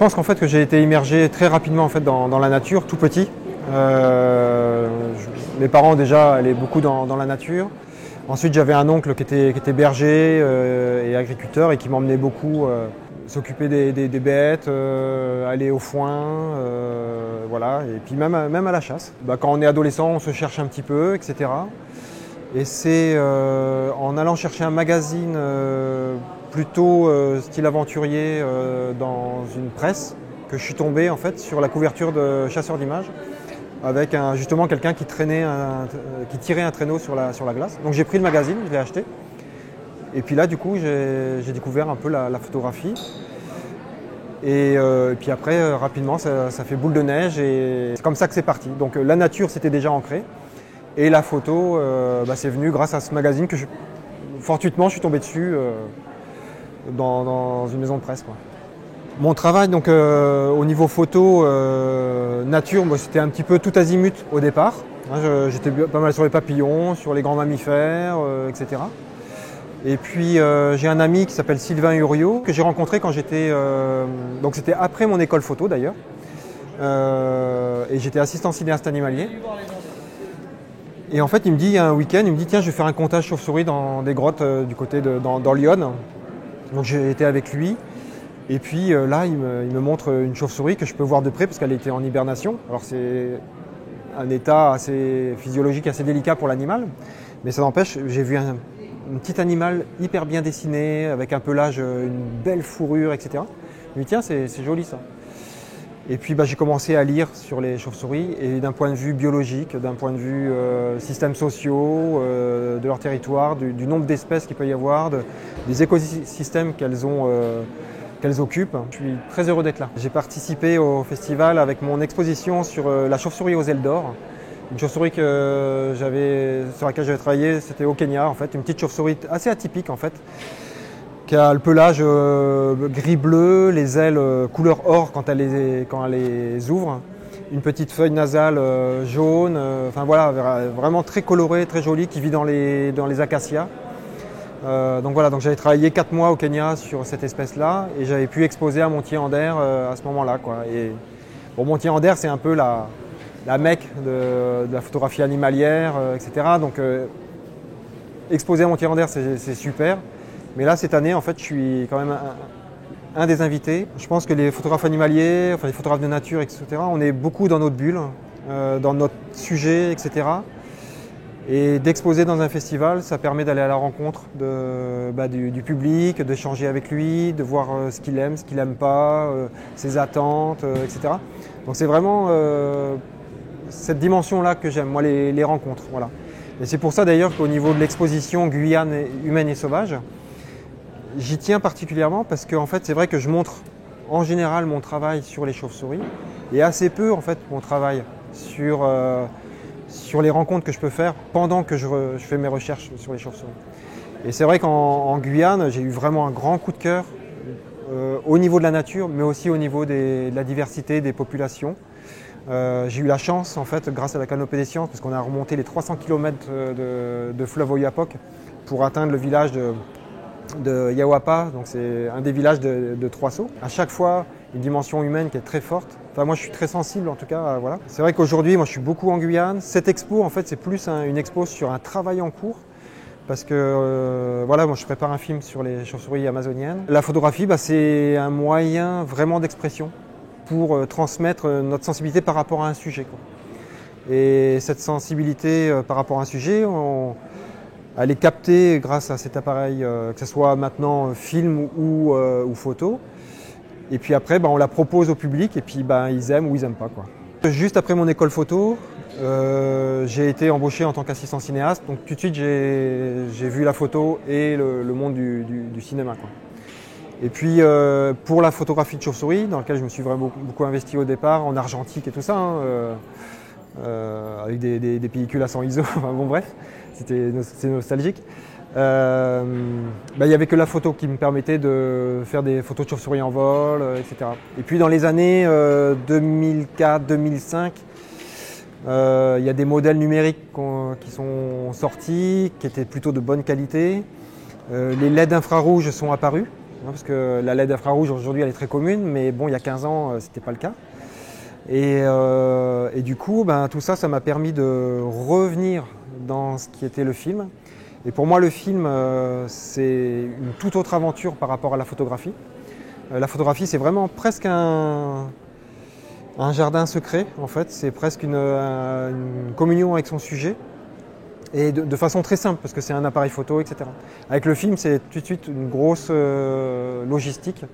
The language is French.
pense qu'en fait que j'ai été immergé très rapidement en fait dans la nature, tout petit. Mes parents déjà allaient beaucoup dans la nature. Ensuite j'avais un oncle qui était berger et agriculteur et qui m'emmenait beaucoup s'occuper des bêtes, aller au foin, voilà. Et puis même à la chasse. Quand on est adolescent on se cherche un petit peu, etc. Et c'est en allant chercher un magazine plutôt style aventurier dans une presse que je suis tombé en fait sur la couverture de Chasseurs d'images avec justement quelqu'un qui tirait un traîneau sur la glace. Donc j'ai pris le magazine, je l'ai acheté. Et puis là du coup j'ai découvert un peu la photographie. Et puis après rapidement ça fait boule de neige et c'est comme ça que c'est parti. Donc la nature c'était déjà ancré. Et la photo, c'est venu grâce à ce magazine que fortuitement je suis tombé dessus dans une maison de presse, quoi. Mon travail donc au niveau photo, nature, moi c'était un petit peu tout azimut au départ. J'étais pas mal sur les papillons, sur les grands mammifères, etc. Et puis j'ai un ami qui s'appelle Sylvain Uriot que j'ai rencontré quand donc c'était après mon école photo d'ailleurs. Et j'étais assistant cinéaste animalier. Et en fait, il me dit un week-end, il me dit tiens, je vais faire un comptage chauve-souris dans des grottes du côté dans l'Yonne. Donc j'ai été avec lui. Et puis là, il me montre une chauve-souris que je peux voir de près parce qu'elle était en hibernation. Alors c'est un état assez physiologique, assez délicat pour l'animal. Mais ça n'empêche, j'ai vu un petit animal hyper bien dessiné, avec un pelage, une belle fourrure, etc. Je me dis tiens, c'est joli ça. Et puis j'ai commencé à lire sur les chauves-souris et d'un point de vue biologique, d'un point de vue systèmes sociaux, de leur territoire, du nombre d'espèces qu'il peut y avoir, des écosystèmes qu'elles occupent. Je suis très heureux d'être là. J'ai participé au festival avec mon exposition sur la chauve-souris aux ailes d'or. Une chauve-souris sur laquelle j'avais travaillé, c'était au Kenya en fait, une petite chauve-souris assez atypique en fait, qui a le pelage gris-bleu, les ailes couleur or quand elle les ouvre, une petite feuille nasale jaune, enfin voilà, vraiment très colorée, très jolie, qui vit dans les acacias. Donc voilà, donc j'avais travaillé 4 mois au Kenya sur cette espèce-là et j'avais pu exposer à Montier-en-Der à ce moment-là, quoi. Et bon, Montier-en-Der, c'est un peu la mecque de la photographie animalière, etc. Donc exposer à Montier-en-Der, c'est super. Mais là, cette année, en fait, je suis quand même un des invités. Je pense que les photographes animaliers, enfin les photographes de nature, etc., on est beaucoup dans notre bulle, dans notre sujet, etc. Et d'exposer dans un festival, ça permet d'aller à la rencontre du public, d'échanger avec lui, de voir ce qu'il aime, ce qu'il n'aime pas, ses attentes, etc. Donc c'est vraiment cette dimension-là que j'aime, moi, les rencontres. Voilà. Et c'est pour ça d'ailleurs qu'au niveau de l'exposition Guyane humaine et sauvage, j'y tiens particulièrement parce que en fait, c'est vrai que je montre en général mon travail sur les chauves-souris et assez peu en fait mon travail sur les rencontres que je peux faire pendant que je fais mes recherches sur les chauves-souris. Et c'est vrai qu'en Guyane, j'ai eu vraiment un grand coup de cœur au niveau de la nature, mais aussi au niveau de la diversité des populations. J'ai eu la chance, en fait, grâce à la Canopée des Sciences, parce qu'on a remonté les 300 km de fleuve Oyapock pour atteindre le village de Yawapa, donc c'est un des villages de Trois-Sauts. À chaque fois, une dimension humaine qui est très forte. Enfin, moi, je suis très sensible, en tout cas, voilà. C'est vrai qu'aujourd'hui, moi, je suis beaucoup en Guyane. Cette expo, en fait, c'est plus une expo sur un travail en cours. Parce que, voilà, moi, je prépare un film sur les chauves-souris amazoniennes. La photographie, c'est un moyen vraiment d'expression pour transmettre notre sensibilité par rapport à un sujet, quoi. Et cette sensibilité par rapport à un sujet, elle est captée grâce à cet appareil, que ce soit maintenant film ou photo. Et puis après, on la propose au public et puis ils aiment ou ils n'aiment pas, quoi. Juste après mon école photo, j'ai été embauché en tant qu'assistant cinéaste. Donc tout de suite, j'ai vu la photo et le monde du cinéma, quoi. Et puis pour la photographie de chauve-souris, dans laquelle je me suis vraiment beaucoup investi au départ, en argentique et tout ça, avec des pellicules à 100 ISO, enfin, bon bref, c'est nostalgique. Il n'y avait que la photo qui me permettait de faire des photos de chauves-souris en vol, etc. Et puis dans les années 2004-2005, il y a des modèles numériques qui sont sortis, qui étaient plutôt de bonne qualité. Les LED infrarouges sont apparus. parce que la LED infrarouge aujourd'hui elle est très commune, mais bon il y a 15 ans c'était pas le cas. Et du coup tout ça m'a permis de revenir dans ce qui était le film. Et pour moi le film c'est une toute autre aventure par rapport à la photographie. La photographie c'est vraiment presque un jardin secret en fait, c'est presque une communion avec son sujet. Et de façon très simple, parce que c'est un appareil photo, etc. Avec le film, c'est tout de suite une grosse logistique.